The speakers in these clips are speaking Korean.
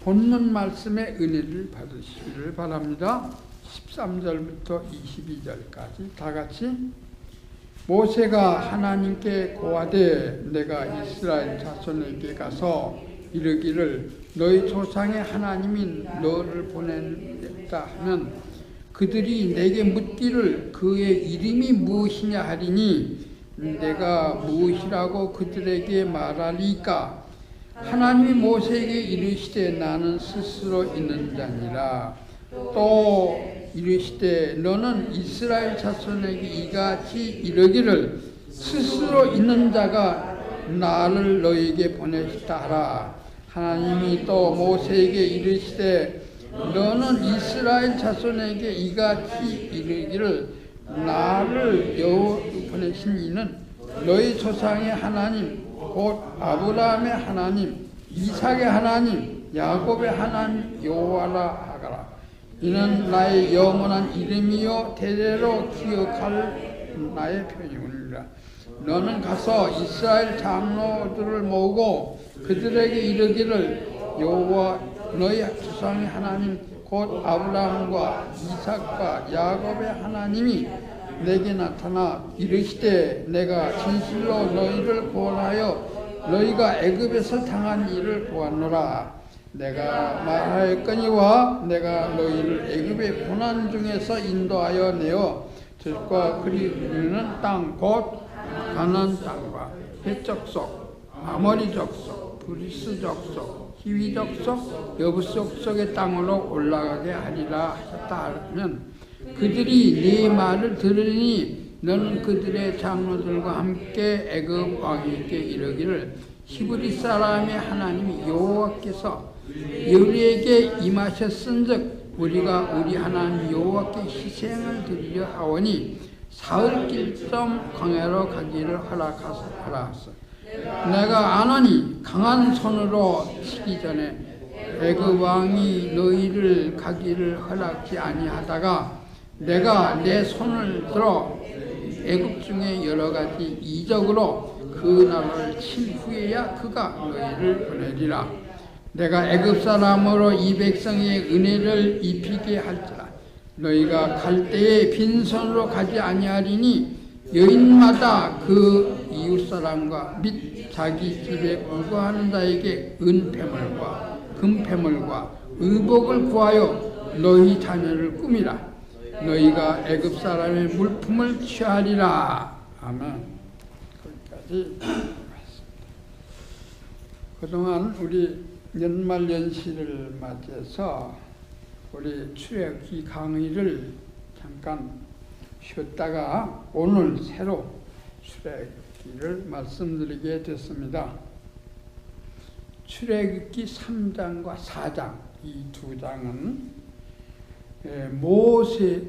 본문 말씀의 은혜를 받으시기를 바랍니다. 13절부터 22절까지 다 같이. 모세가 하나님께 고하되 내가 이스라엘 자손에게 가서 이르기를 너희 조상의 하나님이 너를 보냈다 하면 그들이 내게 묻기를 그의 이름이 무엇이냐 하리니 내가 무엇이라고 그들에게 말하리까. 하나님이 모세에게 이르시되 나는 스스로 있는 자니라. 또 이르시되 너는 이스라엘 자손에게 이같이 이르기를 스스로 있는 자가 나를 너에게 보내시다 하라. 하나님이 또 모세에게 이르시되 너는 이스라엘 자손에게 이같이 이르기를 나를 보내신 이는 너희 조상의 하나님 곧 아브라함의 하나님 이삭의 하나님 야곱의 하나님 여호와라 하거라. 이는 나의 영원한 이름이요 대대로 기억할 나의 표명이니라. 너는 가서 이스라엘 장로들을 모으고 그들에게 이르기를 여호와 너희 조상의 하나님 곧 아브라함과 이삭과 야곱의 하나님이 내게 나타나 이르시되 내가 진실로 너희를 구원하여 너희가 애굽에서 당한 일을 보았노라. 내가 말하였거니와 내가 너희를 애굽의 고난 중에서 인도하여 내어 들과 그리 흐르는 땅 곧 가나안 땅과 헷적 속 아모리족 속 브리스족 속 히위족 속 여부족 속의 땅으로 올라가게 하리라 하셨다 하면 그들이 네 말을 들으니 너는 그들의 장로들과 함께 애굽 왕에게 이르기를 히브리 사람의 하나님 여호와께서 우리에게 임하셨은즉 우리가 우리 하나님 여호와께 희생을 드리려 하오니 사흘길쯤 광야로 가기를 허락하라 하소. 내가 아노니 강한 손으로 치기 전에 애굽 왕이 너희를 가기를 허락지 아니하다가 내가 내 손을 들어 애굽 중에 여러 가지 이적으로 그 나라를 친 후에야 그가 너희를 보내리라. 내가 애굽 사람으로 이 백성의 은혜를 입히게 할지라. 너희가 갈 때에 빈손으로 가지 아니하리니 여인마다 그 이웃 사람과 및 자기 집에 거주하는 자에게 은폐물과 금폐물과 의복을 구하여 너희 자녀를 꾸미라. 너희가 애굽 사람의 물품을 취하리라. 아멘. 거기까지 그동안 우리 연말 연시를 맞이해서 우리 출애굽기 강의를 잠깐 쉬었다가 오늘 새로 출애굽기를 말씀드리게 됐습니다. 출애굽기 3장과 4장 이 두 장은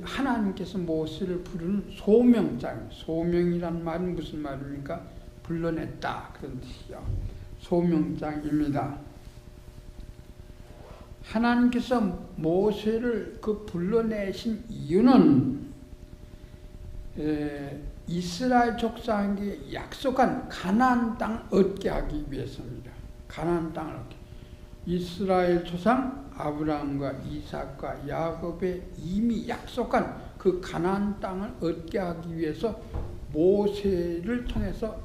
하나님께서 모세를 부르는 소명장, 소명이란 말은 무슨 말입니까? 불러냈다 그런 뜻이요. 소명장입니다. 하나님께서 모세를 불러내신 이유는 이스라엘 족장에게 약속한 가나안 땅 얻게 하기 위해서입니다. 가나안 땅을 얻게. 이스라엘 조상 아브라함과 이삭과 야곱에 이미 약속한 그 가나안 땅을 얻게 하기 위해서 모세를 통해서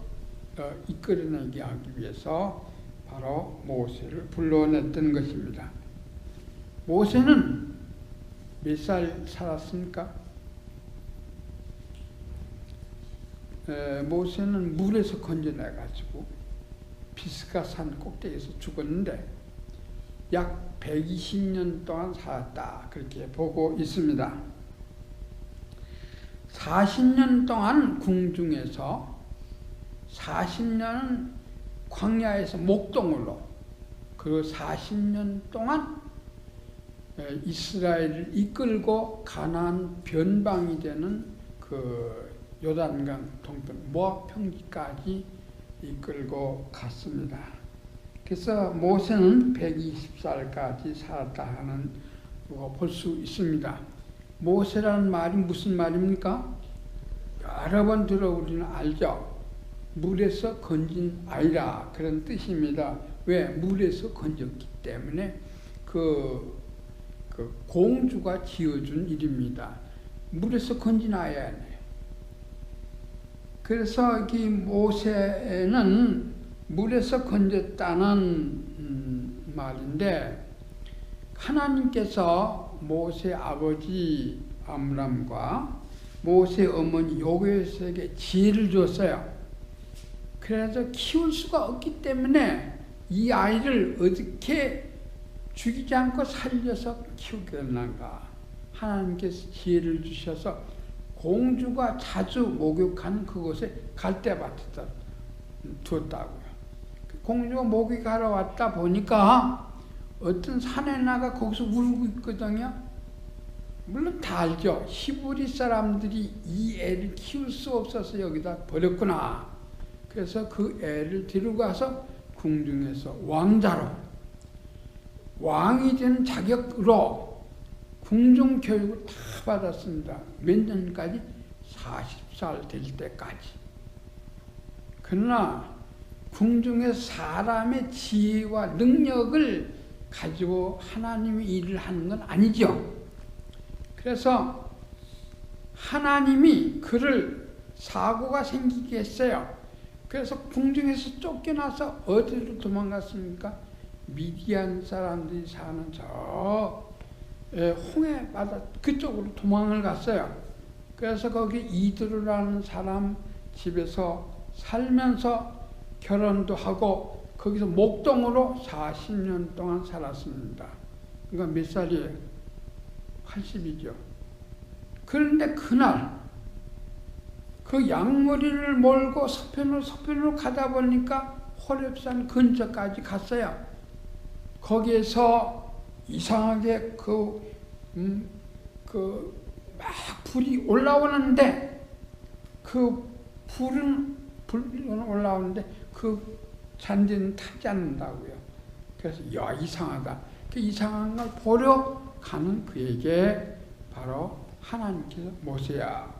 이끌어내게 하기 위해서 바로 모세를 불러냈던 것입니다. 모세는 몇 살 살았습니까? 모세는 물에서 건져내가지고 비스가 산 꼭대기에서 죽었는데 약 120년 동안 살았다 그렇게 보고 있습니다. 40년 동안 궁중에서 40년은 광야에서 목동으로 그리고 40년 동안 이스라엘을 이끌고 가나안 변방이 되는 그 요단강 동편 모압 평지까지 이끌고 갔습니다. 그래서 모세는 120살까지 살았다 하는 거 볼 수 있습니다. 모세라는 말이 무슨 말입니까? 여러 번 들어 우리는 알죠. 물에서 건진 아이라 그런 뜻입니다. 왜? 물에서 건졌기 때문에 그 그 공주가 지어준 일입니다. 물에서 건져놔야 해요. 그래서 이 모세는 물에서 건졌다는 말인데, 하나님께서 모세 아버지 암람과 모세 어머니 요게스에게 지혜를 줬어요. 그래서 키울 수가 없기 때문에 이 아이를 어떻게 죽이지 않고 살려서 키우겠는가. 하나님께서 지혜를 주셔서 공주가 자주 목욕하는 그곳에 갈대밭에다 두었다고요. 공주가 목욕하러 왔다 보니까 어떤 사내나가 거기서 울고 있거든요. 물론 다 알죠. 히브리 사람들이 이 애를 키울 수 없어서 여기다 버렸구나. 그래서 그 애를 데려가서 궁중에서 왕자로, 왕이 되는 자격으로 궁중 교육을 다 받았습니다. 몇 년까지? 40살 될 때까지. 그러나 궁중에서 사람의 지혜와 능력을 가지고 하나님이 일을 하는 건 아니죠. 그래서 하나님이 그를 사고가 생기게 했어요. 그래서 궁중에서 쫓겨나서 어디로 도망갔습니까? 미디안 사람들이 사는 저 홍해 바다 그쪽으로 도망을 갔어요. 그래서 거기 이드로라는 사람 집에서 살면서 결혼도 하고 거기서 목동으로 40년 동안 살았습니다. 그러니까 몇 살이에요? 80이죠. 그런데 그날 그 양머리를 몰고 서편으로 가다 보니까 호렙산 근처까지 갔어요. 거기에서 이상하게 막 불이 올라오는데 불이 올라오는데 그 잔디는 타지 않는다고요. 그래서 야 이상하다. 그 이상한 걸 보려 가는 그에게 바로 하나님께서 모세야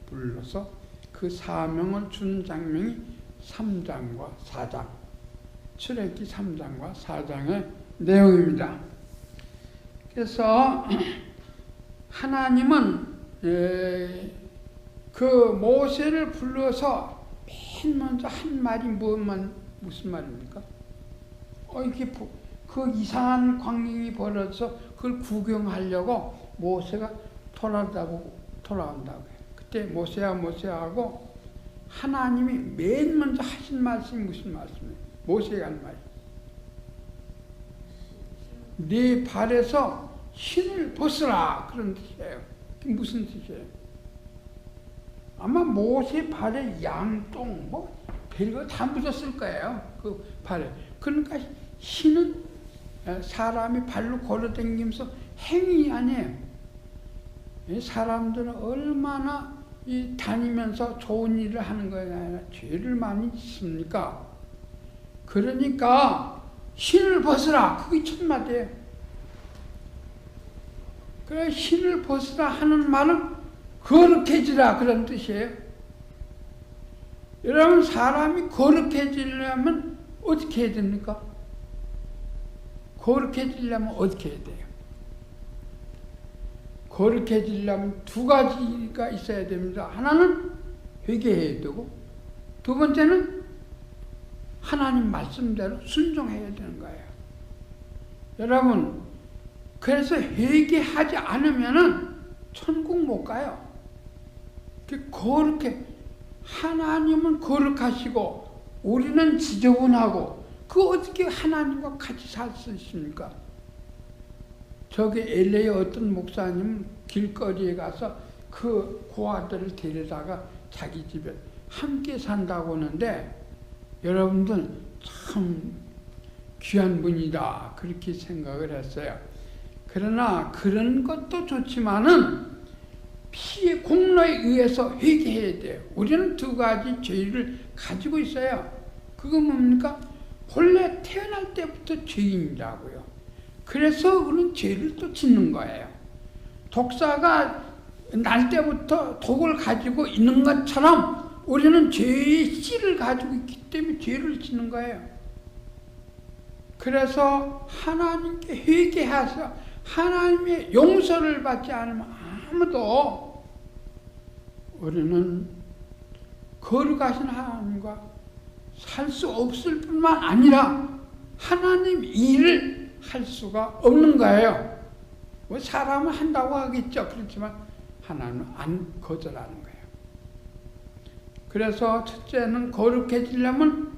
불러서 그 사명을 준 장면이 3장과 4장, 출애굽기 3장과 4장의 내용입니다. 그래서 하나님은 그 모세를 불러서 맨 먼저 한 말이 무슨 말입니까? 이렇게 그 이상한 광경이 벌어져서 그걸 구경하려고 모세가 돌아온다고 해요. 그때 모세야 하고 하나님이 맨 먼저 하신 말씀이 무슨 말씀이에요? 모세가 한 말이에요. 네 발에서 신을 벗으라 그런 뜻이에요. 그게 무슨 뜻이에요? 아마 모세 발에 양똥 별거 다 묻었을 거예요. 그 발에. 그러니까 신은 사람이 발로 걸어다니면서 행위 아니에요. 사람들은 얼마나 다니면서 좋은 일을 하는 거에 아니라 죄를 많이 짓습니까? 그러니까 신을 벗으라. 그게 첫 마디예요. 그래 신을 벗으라 하는 말은 거룩해지라 그런 뜻이에요. 여러분 사람이 거룩해지려면 어떻게 해야 됩니까? 거룩해지려면 어떻게 해야 돼요? 거룩해지려면 두 가지가 있어야 됩니다. 하나는 회개해야 되고 두 번째는 하나님 말씀대로 순종해야 되는 거예요. 여러분 그래서 회개하지 않으면은 천국 못 가요. 거룩해 하나님은 거룩하시고 우리는 지저분하고 그 어떻게 하나님과 같이 살 수 있습니까? 저기 LA 어떤 목사님 길거리에 가서 그 고아들을 데려다가 자기 집에 함께 산다고 하는데 여러분들 참 귀한 분이다 그렇게 생각을 했어요. 그러나 그런 것도 좋지만은 피의 공로에 의해서 회개해야 돼요. 우리는 두 가지 죄를 가지고 있어요. 그거 뭡니까? 본래 태어날 때부터 죄인이라고요. 그래서 우리는 죄를 또 짓는 거예요. 독사가 날 때부터 독을 가지고 있는 것처럼 우리는 죄의 씨를 가지고 있기 때문에 죄를 짓는 거예요. 그래서 하나님께 회개해서 하나님의 용서를 받지 않으면 아무도 우리는 거룩하신 하나님과 살 수 없을 뿐만 아니라 하나님 일을 할 수가 없는 거예요. 뭐 사람은 한다고 하겠죠. 그렇지만 하나님은 안 거절하는 거예요. 그래서 첫째는 거룩해지려면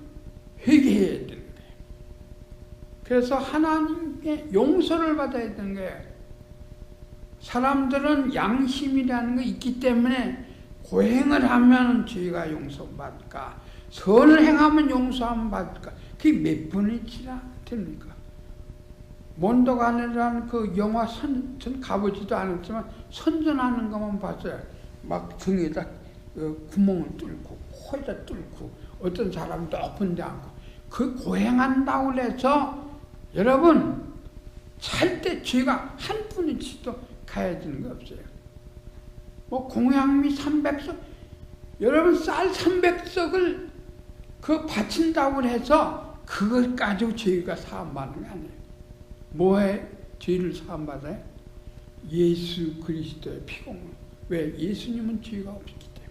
회개해야 되는 거예요. 그래서 하나님의 용서를 받아야 되는 거예요. 사람들은 양심이라는 게 있기 때문에 고행을 하면 죄가 용서받을까, 선을 행하면 용서하면 받을까, 그게 몇 번이나 됩니까? 몬도가네라는 그 영화 전 가보지도 않았지만 선전하는 것만 봤어요. 막 등에다 구멍을 뚫고 코에다 뚫고 어떤 사람은 높은 데 앉고 그 고행한다고 해서 여러분 절대 죄가 한 푼이치도 가해지는 거 없어요. 뭐 공양미 300석 여러분 쌀 300석을 그 바친다고 해서 그걸 가지고 죄가 사함받는 게 아니에요. 뭐에 죄를 사함받아요? 예수 그리스도의 피공로. 왜? 예수님은 죄가 없기 때문에.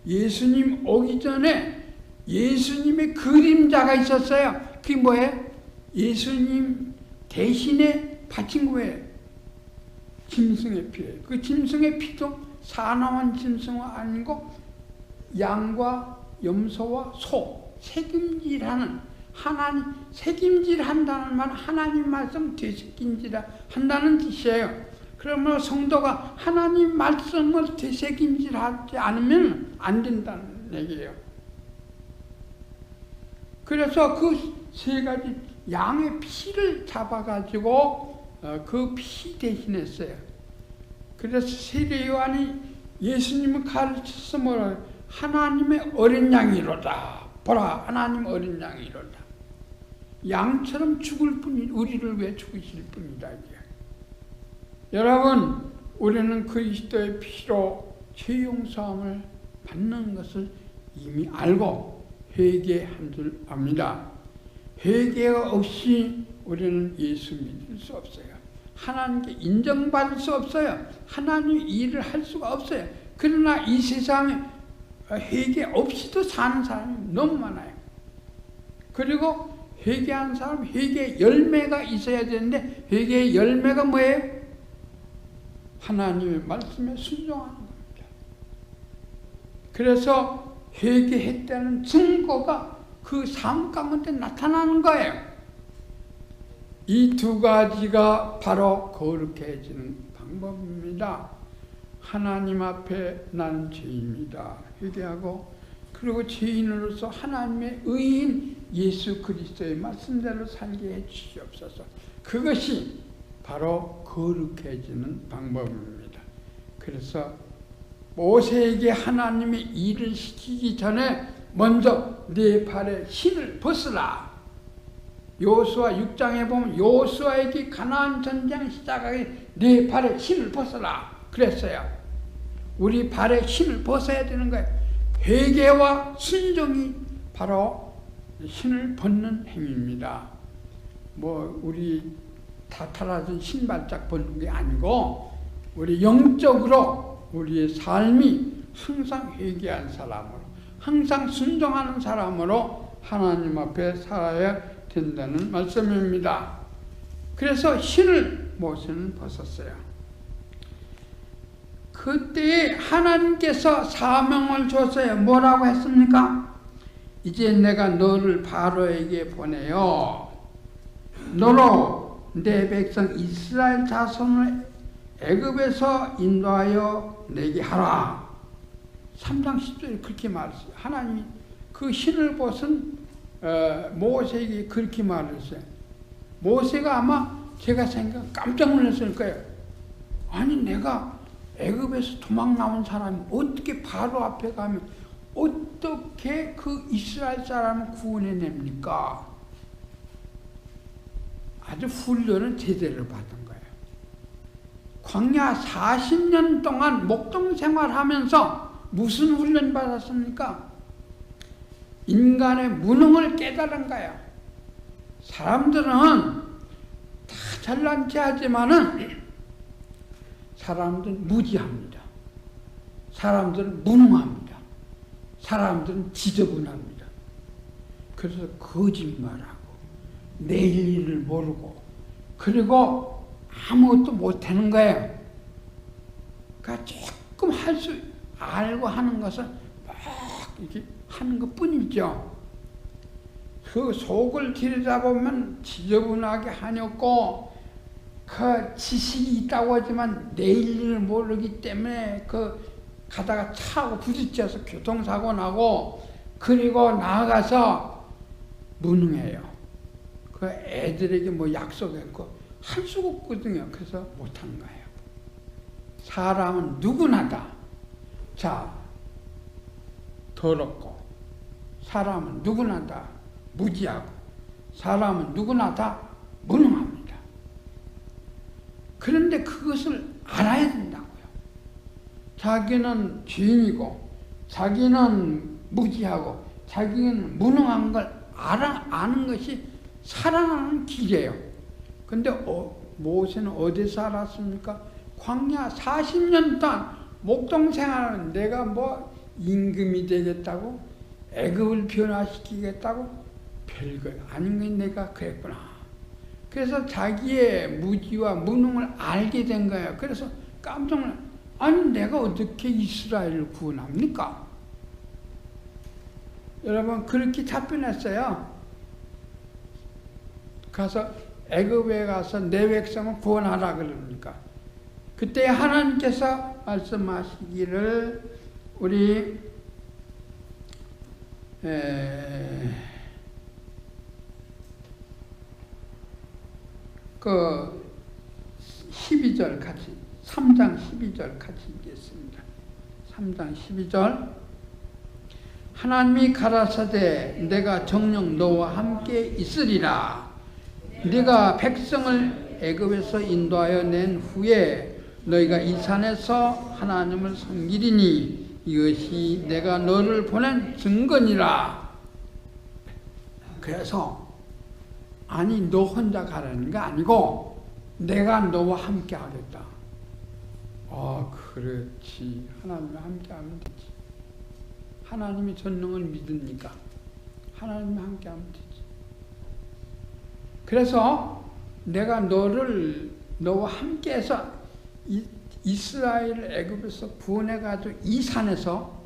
예수님 오기 전에 예수님의 그림자가 있었어요. 그게 뭐예요? 예수님 대신에 바친 거예요. 짐승의 피예요. 그 짐승의 피도 사나운 짐승은 아니고 양과 염소와 소, 책임질하는 하나님, 책임질한다는 말은 하나님 말씀 되새김질 한다는 뜻이에요. 그러면 성도가 하나님 말씀을 되새김질하지 않으면 안 된다는 얘기예요. 그래서 그 세 가지 양의 피를 잡아가지고 그 피 대신했어요. 그래서 세례 요한이 예수님을 가르쳐서 뭐라 하나님의 어린 양이로다. 보라, 하나님 어린 양이로다. 양처럼 죽을 뿐이 우리를 위해 죽으실 뿐이다. 여러분, 우리는 그리스도의 피로 죄 용서함을 받는 것을 이미 알고 회개한 줄 압니다. 회개가 없이 우리는 예수 믿을 수 없어요. 하나님께 인정받을 수 없어요. 하나님 일을 할 수가 없어요. 그러나 이 세상에 회개 없이도 사는 사람이 너무 많아요. 그리고 회개한 사람, 회개의 열매가 있어야 되는데 회개의 열매가 뭐예요? 하나님의 말씀에 순종하는 겁니다. 그래서 회개했다는 증거가 그 삶 가운데 나타나는 거예요. 이 두 가지가 바로 거룩해지는 방법입니다. 하나님 앞에 나는 죄인이다 회개하고, 그리고 죄인으로서 하나님의 의인 예수 그리스도의 말씀대로 살게 해 주시옵소서. 그것이 바로 거룩해지는 방법입니다. 그래서 모세에게 하나님의 일을 시키기 전에 먼저 네 발에 신을 벗으라. 여호수아 6장에 보면 여호수아에게 가나안 전쟁 시작하기 네 발에 신을 벗으라 그랬어요. 우리 발에 신을 벗어야 되는 거예요. 회개와 순종이 바로 신을 벗는 행위입니다. 뭐 우리 다탈아진 신발짝 벗는 게 아니고 우리 영적으로 우리의 삶이 항상 회개한 사람으로, 항상 순종하는 사람으로 하나님 앞에 살아야 된다는 말씀입니다. 그래서 신을 모세는 벗었어요. 그때 하나님께서 사명을 줬어요. 뭐라고 했습니까? 이제 내가 너를 바로에게 보내요. 너로 내 백성 이스라엘 자손을 애굽에서 인도하여 내게 하라. 3장 10절에 그렇게 말했어요. 하나님이 그 신을 벗은 모세에게 그렇게 말했어요. 모세가 아마 제가 생각 깜짝 놀랐을 거예요. 아니 내가 애굽에서 도망 나온 사람이 어떻게 바로 앞에 가면 어떻게 그 이스라엘 사람을 구원해냅니까? 아주 훈련을 제대로 받은 거예요. 광야 40년 동안 목동 생활하면서 무슨 훈련 받았습니까? 인간의 무능을 깨달은 거예요. 사람들은 다 잘난 체 하지만은 사람들은 무지합니다. 사람들은 무능합니다. 사람들은 지저분합니다. 그래서 거짓말하고 내일 일을 모르고 그리고 아무것도 못하는 거예요. 그러니까 조금 할 수 알고 하는 것은 막 이렇게 하는 것 뿐이죠. 그 속을 들여다보면 지저분하게 하였고 그 지식이 있다고 하지만 내일 일을 모르기 때문에 그 가다가 차하고 부딪혀서 교통사고 나고 그리고 나아가서 무능해요. 그 애들에게 뭐 약속했고 할 수가 없거든요. 그래서 못하는 거예요. 사람은 누구나 다 자 더럽고 사람은 누구나 다 무지하고 사람은 누구나 다 무능합니다. 그런데 그것을 알아야 된다고요. 자기는 죄인이고 자기는 무지하고 자기는 무능한 걸 아는 것이 살아나는 길이에요. 근데 모세는 어디 살았습니까? 광야 40년 동안 목동 생활은 내가 뭐 임금이 되겠다고 애굽을 변화시키겠다고 별거 아닌 건 내가 그랬구나. 그래서 자기의 무지와 무능을 알게 된 거예요. 그래서 깜짝 놀라. 아니 내가 어떻게 이스라엘을 구원합니까? 여러분 그렇게 답변했어요. 가서 애굽에 가서 내 백성을 구원하라 그러니까 그때 하나님께서 말씀하시기를 우리 그 12절 같이 3장 12절 같이 읽겠습니다. 3장 12절 하나님이 가라사대 내가 정녕 너와 함께 있으리라. 네가 백성을 애굽에서 인도하여 낸 후에 너희가 이 산에서 하나님을 섬기리니 이것이 내가 너를 보낸 증거니라. 그래서 아니 너 혼자 가라는 게 아니고 내가 너와 함께 하겠다. 그렇지. 하나님과 함께 하면 되지. 하나님이 전능을 믿으니까 하나님과 함께 하면 되지. 그래서 내가 너와 함께 해서 이스라엘 애굽에서 구원해가지고 이 산에서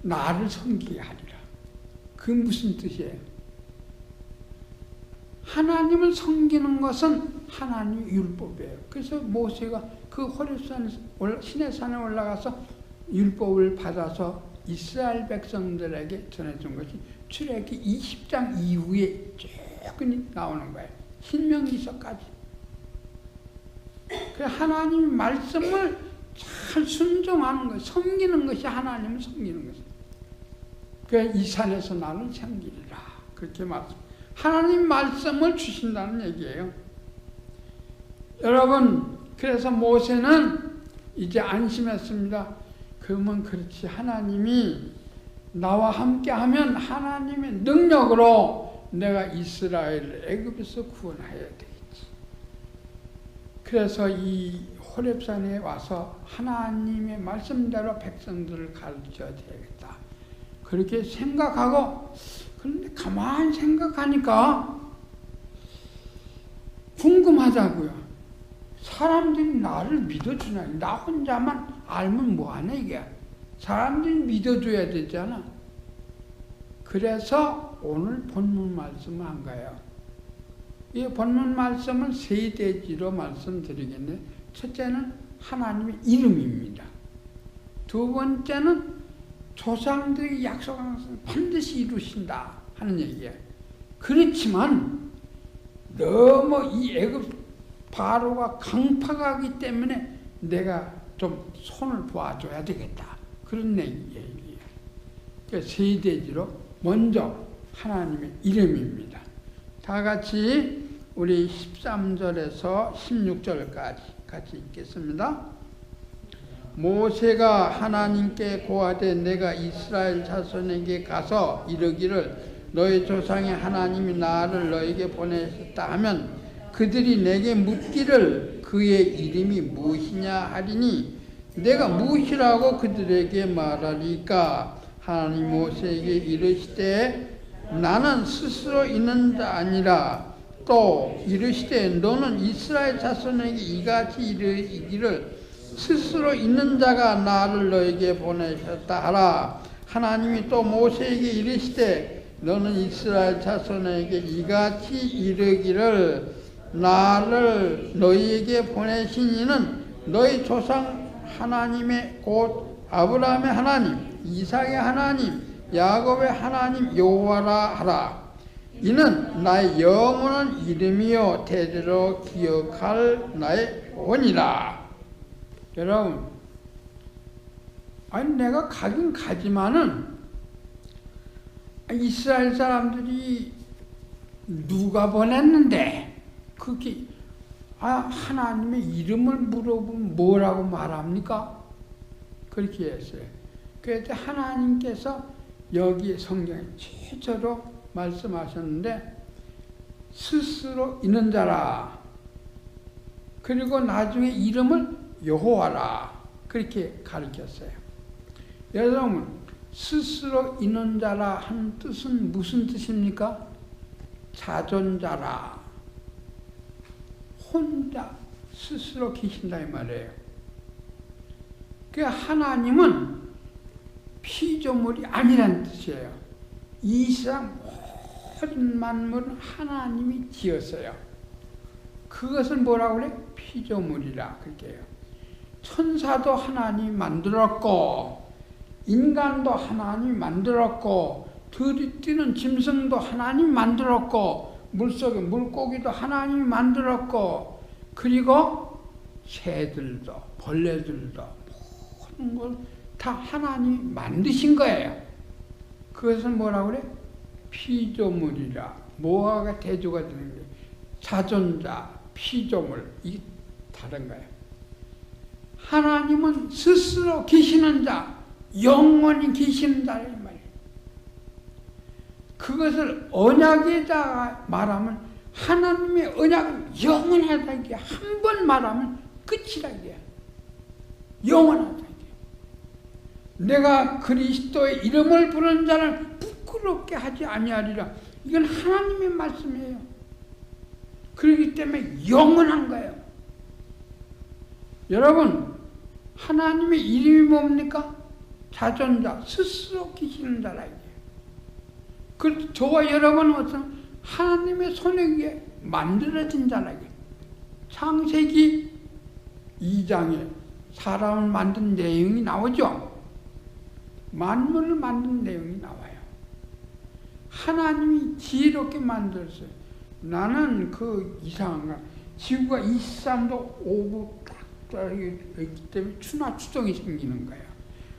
나를 섬기게 하리라. 그 무슨 뜻이에요? 하나님을 섬기는 것은 하나님의 율법이에요. 그래서 모세가 그 호렙산 시내산에 올라가서 율법을 받아서 이스라엘 백성들에게 전해준 것이 출애굽기 20장 이후에 쭉 나오는 거예요. 신명기서까지. 그 하나님의 말씀을 잘 순종하는 것, 섬기는 것이 하나님을 섬기는 것이에요. 그 이 산에서 나를 섬기리라. 그렇게 말씀. 하나님 말씀을 주신다는 얘기예요. 여러분, 그래서 모세는 이제 안심했습니다. 그러면 그렇지. 하나님이 나와 함께 하면 하나님의 능력으로 내가 이스라엘을 애굽에서 구원해야 되겠지. 그래서 이 호렙산에 와서 하나님의 말씀대로 백성들을 가르쳐야 되겠다. 그렇게 생각하고, 그런데 가만히 생각하니까 궁금하다고요. 사람들이 나를 믿어주냐? 나 혼자만 알면 뭐하냐 이게. 사람들이 믿어줘야 되잖아. 그래서 오늘 본문 말씀을 한 거예요. 이 본문 말씀은 세 대지로 말씀드리겠네요. 첫째는 하나님의 이름입니다. 두 번째는 조상들이 약속한 것을 반드시 이루신다 하는 얘기예요. 그렇지만 너무 이 애굽 바로가 강팍하기 때문에 내가 좀 손을 보아줘야 되겠다. 그런 얘기예요. 그러니까 세 대지로 먼저 하나님의 이름입니다. 다 같이 우리 13절에서 16절까지 같이 읽겠습니다. 모세가 하나님께 고하되 내가 이스라엘 자손에게 가서 이르기를 너희 조상의 하나님이 나를 너에게 보내셨다 하면 그들이 내게 묻기를 그의 이름이 무엇이냐 하리니 내가 무엇이라고 그들에게 말하리까. 하나님 모세에게 이르시되 나는 스스로 있는 자 아니라 또 이르시되 너는 이스라엘 자손에게 이같이 이르기를 스스로 있는 자가 나를 너에게 보내셨다 하라. 하나님이 또 모세에게 이르시되 너는 이스라엘 자손에게 이같이 이르기를 나를 너희에게 보내신 이는 너희 조상 하나님의 곧 아브라함의 하나님, 이삭의 하나님, 야곱의 하나님 여호와라 하라. 이는 나의 영원한 이름이요 대대로 기억할 나의 원이라. 여러분, 아니 내가 가긴 가지만은 이스라엘 사람들이 누가 보냈는데 그게 하나님의 이름을 물어보면 뭐라고 말합니까? 그렇게 했어요. 그래서 하나님께서 여기 성경에 최초로 말씀하셨는데 스스로 있는 자라. 그리고 나중에 이름을 여호와라. 그렇게 가르쳤어요. 여러분, 스스로 있는 자라 하는 뜻은 무슨 뜻입니까? 자존자라. 혼자 스스로 계신다 이 말이에요. 그 하나님은 피조물이 아니라는 뜻이에요. 이 세상 모든 만물은 하나님이 지었어요. 그것을 뭐라고 그래? 피조물이라 그렇게 해요. 천사도 하나님이 만들었고 인간도 하나님이 만들었고 들이 뛰는 짐승도 하나님이 만들었고 물속의 물고기도 하나님이 만들었고 그리고 새들도 벌레들도 모든 걸 다 하나님이 만드신 거예요. 그것은 뭐라고 그래? 피조물이라. 뭐가 대조가 되는 거예요. 자존자, 피조물 이게 다른 거예요. 하나님은 스스로 계시는 자, 영원히 계시는 자란 말이에요. 그것을 언약에다가 말하면 하나님의 언약은 영원하다 이게 한 번 말하면 끝이다 이게. 영원하다 이게. 내가 그리스도의 이름을 부르는 자를 부끄럽게 하지 아니하리라. 이건 하나님의 말씀이에요. 그렇기 때문에 영원한 거예요. 여러분, 하나님의 이름이 뭡니까? 자존자, 스스로 계시는 자라 이게. 그 저와 여러분은 어떤 하나님의 손에 의해 만들어진 자라 이게. 창세기 2장에 사람을 만든 내용이 나오죠. 만물을 만든 내용이 나와요. 하나님이 지혜롭게 만들었어요. 나는 그 이상한 거. 지구가 23도 5분 딱 있기 때문에 추나 추정이 생기는 거예요.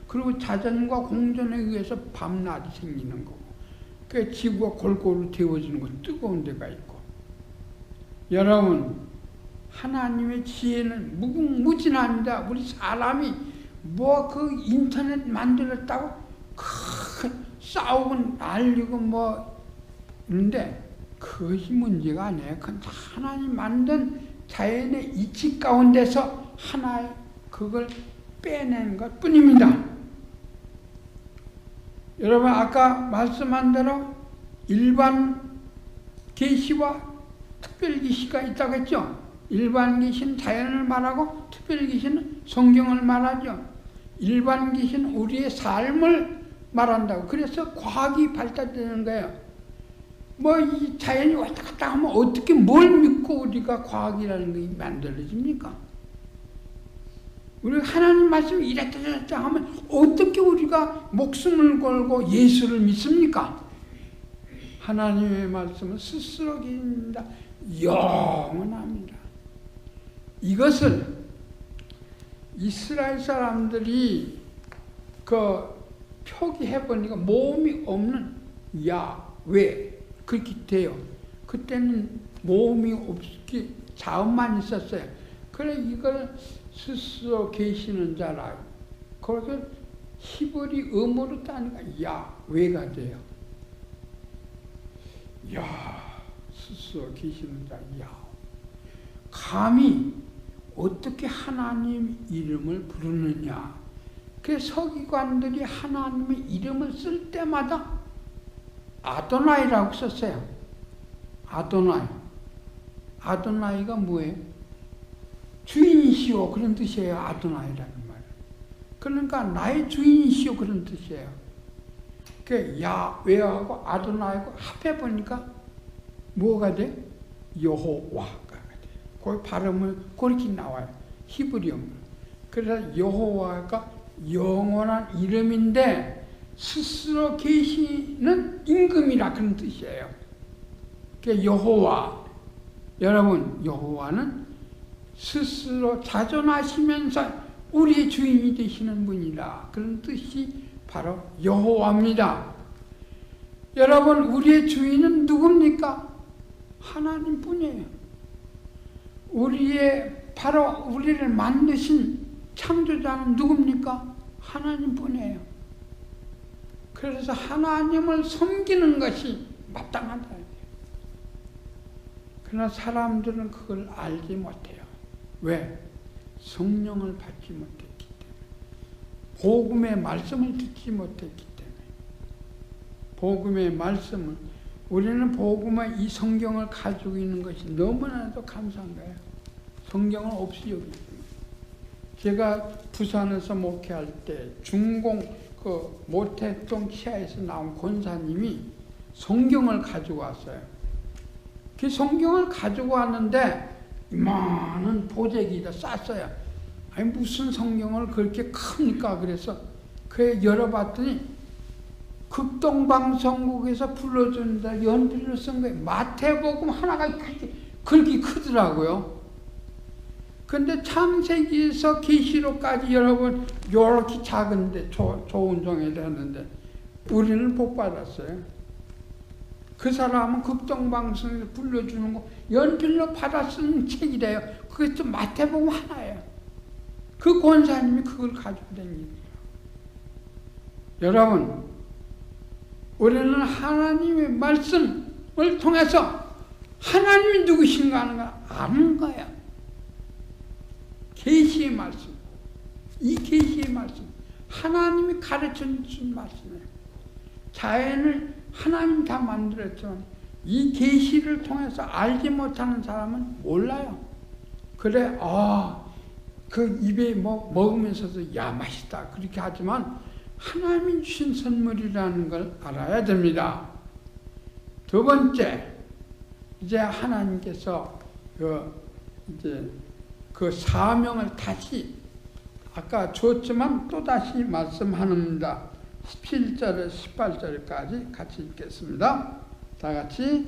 그리고 자전과 공전에 의해서 밤낮이 생기는 거고. 그 지구가 골고루 데워지는 거 뜨거운 데가 있고. 여러분, 하나님의 지혜는 무궁무진합니다. 우리 사람이 뭐 그 인터넷 만들었다고 큰 싸우고 날리고 뭐 이런데 그것이 문제가 아니에요. 그건 하나님 만든 자연의 이치 가운데서 하나의 그걸 빼낸 것 뿐입니다. 여러분 아까 말씀한 대로 일반 계시와 특별 계시가 있다고 했죠. 일반 계시는 자연을 말하고 특별 계시는 성경을 말하죠. 일반 계시는 우리의 삶을 말한다고. 그래서 과학이 발달되는 거예요. 뭐 이 자연이 왔다 갔다 하면 어떻게 뭘 믿고 우리가 과학이라는 게 만들어집니까? 우리가 하나님 말씀이 이랬다 저랬다 하면 어떻게 우리가 목숨을 걸고 예수를 믿습니까? 하나님의 말씀은 스스로 계십니다. 영원합니다. 이것을 이스라엘 사람들이 그 표기해보니까 몸이 없는 야외 그렇게 돼요. 그때는 몸이 없기 자음만 있었어요. 그래 이걸 스스로 계시는 자라. 그래서 히브리 음으로 따니까 야외가 돼요. 야, 스스로 계시는 자, 야, 감히 어떻게 하나님 이름을 부르느냐. 그 서기관들이 하나님의 이름을 쓸 때마다 아도나이라고 썼어요. 아도나이. 아도나이가 뭐예요? 주인이시오, 그런 뜻이에요. 아도나이라는 말. 그러니까 나의 주인이시오, 그런 뜻이에요. 그 야훼하고 아도나이하고 합해보니까 뭐가 돼? 여호와가 돼. 그 발음을 그렇게 나와요. 히브리어로. 그래서 여호와가 영원한 이름인데 스스로 계시는 임금이라 그런 뜻이에요. 그 여호와, 여러분, 여호와는 스스로 자존하시면서 우리의 주인이 되시는 분이라 그런 뜻이 바로 여호와입니다. 여러분, 우리의 주인은 누굽니까? 하나님뿐이에요. 바로 우리를 만드신 창조자는 누굽니까? 하나님뿐이에요. 그래서 하나님을 섬기는 것이 마땅하다. 그러나 사람들은 그걸 알지 못해요. 왜? 성령을 받지 못했기 때문에. 복음의 말씀을 듣지 못했기 때문에. 복음의 말씀을, 우리는 복음의 이 성경을 가지고 있는 것이 너무나도 감사한 거예요. 성경을 없이 여기 있습니다. 제가 부산에서 목회할 때 중공 모태동 치하에서 나온 권사님이 성경을 가지고 왔어요. 그 성경을 가지고 왔는데 이만한 보재기에다 쌌어요. 아니 무슨 성경을 그렇게 큽니까? 그래서 그에 열어봤더니 극동방송국에서 불러준다 연필로 쓴 거예요. 마태복음 하나가 그렇게 크더라고요. 근데 창세기에서 계시록까지 여러분 이렇게 작은데 좋은 종이를 했는데 우리는 복 받았어요. 그 사람은 극동방송에서 불러주는 거 연필로 받아 쓴 책이래요. 그게 또 마태복음 하나예요. 그 권사님이 그걸 가지고 다니는 거예요. 여러분, 우리는 하나님의 말씀을 통해서 하나님이 누구신가 하는 걸 아는 거예요. 계시의 말씀, 이 계시의 말씀, 하나님이 가르쳐 준 말씀이에요. 자연을 하나님 다 만들었지만 이 계시를 통해서 알지 못하는 사람은 몰라요. 그래, 그 입에 먹으면서도 야 맛있다 그렇게 하지만 하나님이 주신 선물이라는 걸 알아야 됩니다. 두 번째, 이제 하나님께서 그 사명을 다시 아까 줬지만 또다시 말씀합니다. 17절에 18절까지 같이 읽겠습니다. 다 같이.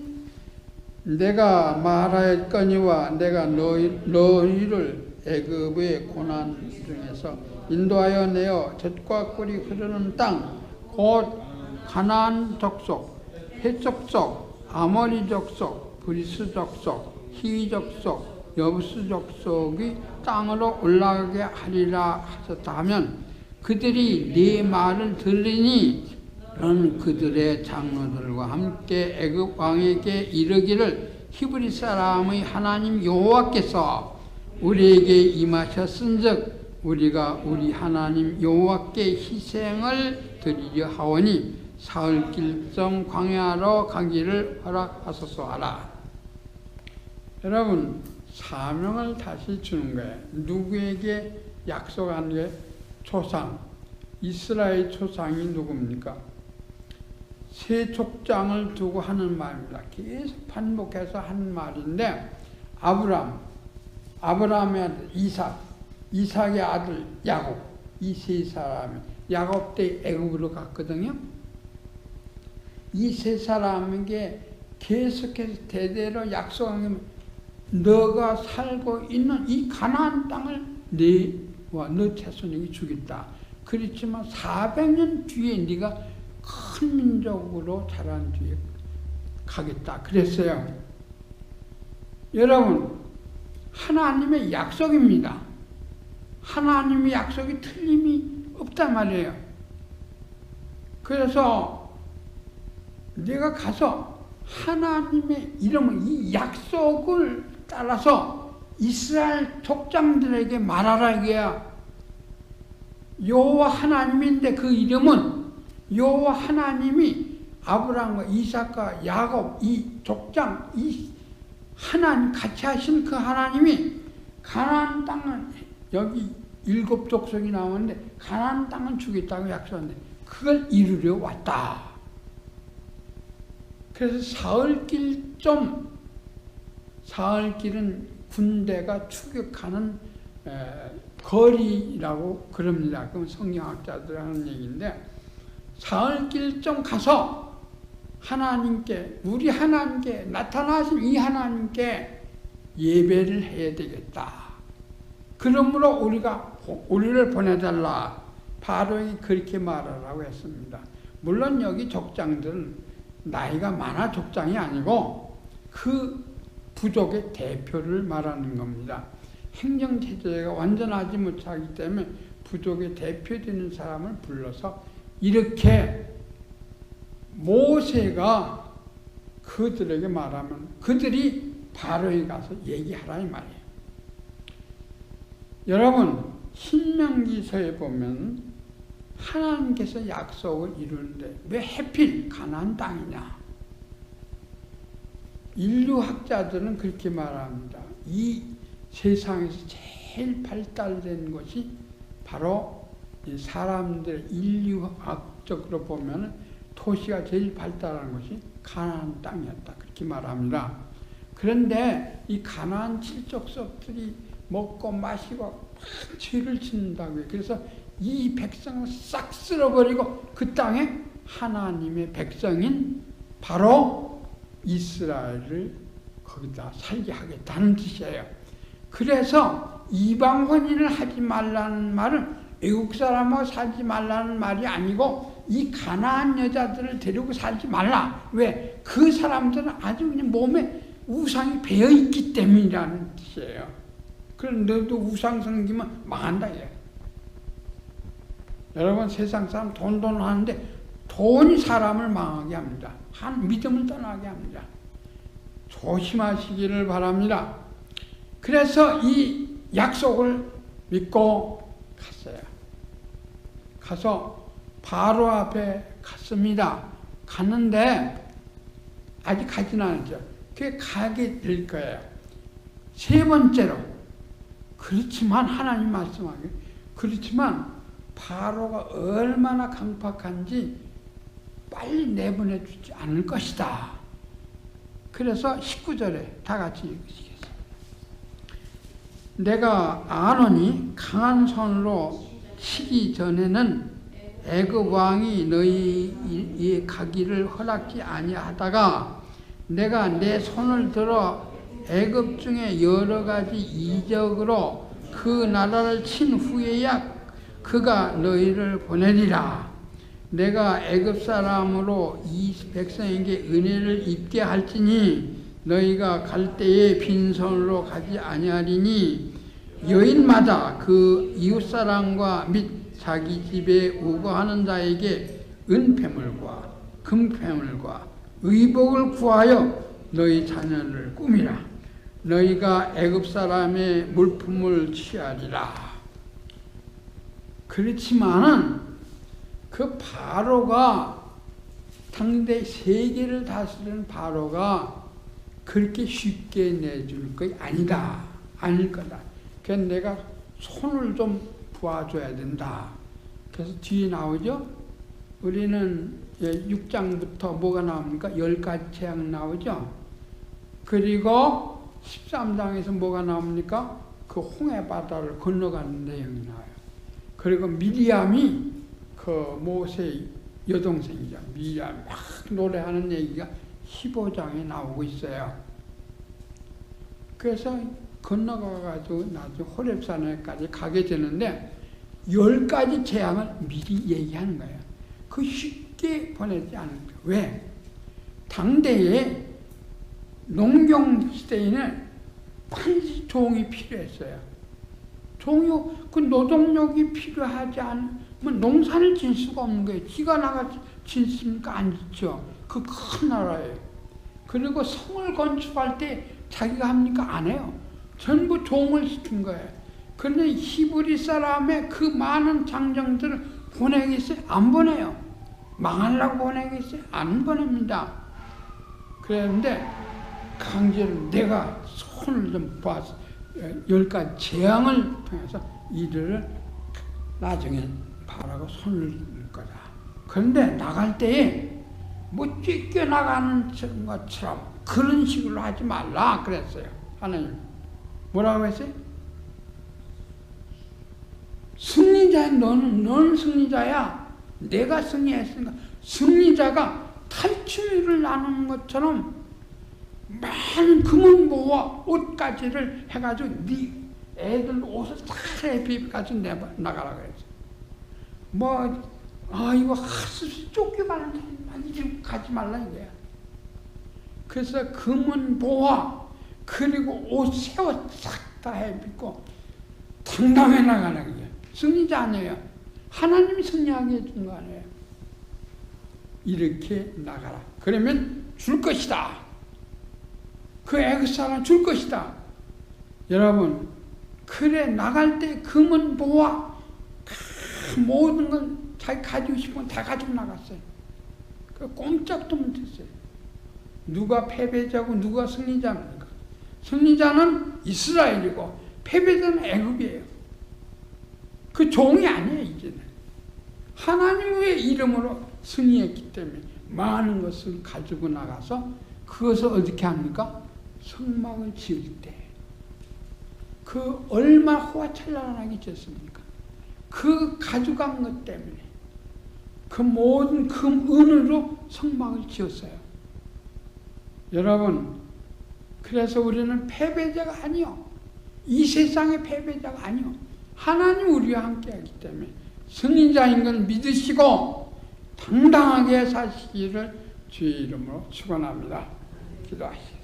내가 말하였거니와 내가 너희를 애굽의 고난 중에서 인도하여 내어 젖과 꿀이 흐르는 땅 곧 가나안 족속, 헷 족속, 아모리 족속, 브리스 족속, 히위 족속, 여부스 족속이 땅으로 올라가게 하리라 하셨다 하면 그들이 네 말을 들으니 너는 그들의 장로들과 함께 애굽 왕에게 이르기를 히브리 사람의 하나님 여호와께서 우리에게 임하셨은즉 우리가 우리 하나님 여호와께 희생을 드리려 하오니 사흘 길성 광야로 가기를 허락하소서 하라. 여러분, 사명을 다시 주는 거예요. 누구에게 약속한 게 조상, 이스라엘 조상이 누굽니까? 세 족장을 두고 하는 말입니다. 계속 반복해서 하는 말인데 아브라함의 아들 이삭의 아들 야곱, 이 세 사람이 야곱 때 애굽으로 갔거든요. 이 세 사람에게 계속해서 대대로 약속한 게 너가 살고 있는 이 가나안 땅을 너와 너 자손에게 주겠다. 그렇지만 400년 뒤에 네가 큰 민족으로 자란 뒤에 가겠다. 그랬어요. 여러분, 하나님의 약속입니다. 하나님의 약속이 틀림이 없단 말이에요. 그래서 네가 가서 하나님의 이름을, 이 약속을 따라서 이스라엘 족장들에게 말하라 이거야. 여호와 하나님인데 그 이름은 여호와 하나님이 아브라함과 이삭과 야곱 이 족장 이 하나님 같이 하신 그 하나님이 가나안 땅은 여기 7 족속이 나오는데 가나안 땅은 주겠다고 약속했는데 그걸 이루려 왔다. 그래서 사흘길은 군대가 추격하는 거리라고 그럽니다. 그럼 성경학자들 하는 얘기인데 사흘길쯤 가서 하나님께 우리 하나님께 나타나신 이 하나님께 예배를 해야 되겠다. 그러므로 우리를 보내달라. 바로에게 그렇게 말하라고 했습니다. 물론 여기 족장들은 나이가 많아 족장이 아니고 그 부족의 대표를 말하는 겁니다. 행정체제가 완전하지 못하기 때문에 부족의 대표되는 사람을 불러서 이렇게 모세가 그들에게 말하면 그들이 바로에 가서 얘기하라 이 말이에요. 여러분 신명기서에 보면 하나님께서 약속을 이루는데 왜 하필 가나안 땅이냐? 인류학자들은 그렇게 말합니다. 이 세상에서 제일 발달된 것이 바로 사람들 인류학적으로 보면 도시가 제일 발달한 것이 가나안 땅이었다. 그렇게 말합니다. 그런데 이 가나안 칠족속들이 먹고 마시고 막 죄를 짓는다고요. 그래서 이 백성을 싹 쓸어버리고 그 땅에 하나님의 백성인 바로 이스라엘을 거기다 살게 하겠다는 뜻이에요. 그래서 이방 혼인을 하지 말라는 말은 외국 사람하고 살지 말라는 말이 아니고 이 가나안 여자들을 데리고 살지 말라. 왜? 그 사람들은 아주 그냥 몸에 우상이 배어있기 때문이라는 뜻이에요. 그럼 너도 우상 섬기면 망한다. 여러분 세상 사람 돈 하는데 돈이 사람을 망하게 합니다. 한 믿음을 떠나게 합니다. 조심하시기를 바랍니다. 그래서 이 약속을 믿고 갔어요. 가서 바로 앞에 갔습니다. 갔는데 아직 가진 않았죠. 그게 가게 될 거예요. 세 번째로 그렇지만 하나님 말씀하기 그렇지만 바로가 얼마나 강팍한지 빨리 내보내 주지 않을 것이다. 그래서 19절에 다 같이 읽으시겠습니다. 내가 아노니 강한 손으로 치기 전에는 애굽 왕이 너희의 가기를 허락지 아니하다가 내가 내 손을 들어 애굽 중에 여러 가지 이적으로 그 나라를 친 후에야 그가 너희를 보내리라. 내가 애굽 사람으로 이 백성에게 은혜를 입게 할지니 너희가 갈 때에 빈손으로 가지 아니하리니 여인마다 그 이웃사람과 및 자기 집에 우거하는 자에게 은폐물과 금폐물과 의복을 구하여 너희 자녀를 꾸미라. 너희가 애굽 사람의 물품을 취하리라. 그렇지만은 그 바로가 당대 세계를 다스리는 바로가 그렇게 쉽게 내줄 것이 아니다. 아닐 거다. 그래서 내가 손을 좀 부어줘야 된다. 그래서 뒤에 나오죠. 우리는 6장부터 뭐가 나옵니까? 10가지 재앙 나오죠. 그리고 13장에서 뭐가 나옵니까? 그 홍해 바다를 건너가는 내용이 나와요. 그리고 미리암이 그 모세의 여동생이죠. 미리암 막 노래하는 얘기가 15장에 나오고 있어요. 그래서 건너가가지고 나중에 호렙산에까지 가게 되는데 10가지 재앙을 미리 얘기하는 거예요. 그 쉽게 보내지 않은 거예요. 왜? 당대에 농경 시대에는 반드시 종이 필요했어요. 그 노동력이 필요하지 않으면 농사를 질 수가 없는 거예요. 지가 나가 짓습니까? 안 짓죠. 그 큰 나라에. 그리고 성을 건축할 때 자기가 합니까? 안 해요. 전부 종을 시킨 거예요. 그런데 히브리 사람의 그 많은 장정들을 보내겠어요? 안 보내요. 망하려고 보내겠어요? 안 보냅니다. 그런데 강제로 내가 손을 좀 봐서 10가지 재앙을 통해서 이들을 나중에 바라고 손을 들 거다. 그런데 나갈 때에 뭐 쫓겨나가는 것처럼 그런 식으로 하지 말라 그랬어요. 하나님 뭐라고 했어요? 승리자야. 너는 승리자야. 내가 승리했으니까. 승리자가 탈취를 나누는 것처럼 많은 금은보와 옷가지를 해가지고 네 애들 옷을 다 입혀가지고 나가라 그랬어. 이거 하수시 쫓겨가는 사람 가지 말라 이거야. 그래서 금은보와 그리고 옷, 새 옷 싹 다 해입고 당당해 나가는 거예요. 승리자 아니에요. 하나님이 승리하게 해준 거 아니에요. 이렇게 나가라. 그러면 줄 것이다. 그 애굽 사람 줄 것이다. 여러분, 그래 나갈 때 금은 보화 모든 걸 자기 가지고 싶은 건 다 가지고 나갔어요. 그 꼼짝도 못했어요. 누가 패배자고 누가 승리자입니까? 승리자는 이스라엘이고 패배자는 애굽이에요. 그 종이 아니에요. 이제는 하나님의 이름으로 승리했기 때문에 많은 것을 가지고 나가서 그것을 어떻게 합니까? 성막을 지을 때 그 얼마나 호화찬란하게 지었습니까? 그 가져간 것 때문에 그 모든 금은으로 성막을 지었어요. 여러분, 그래서 우리는 패배자가 아니요. 이 세상의 패배자가 아니요. 하나님 우리와 함께하기 때문에 승리자인 걸 믿으시고 당당하게 사시기를 주의 이름으로 축원합니다. 기도하시죠.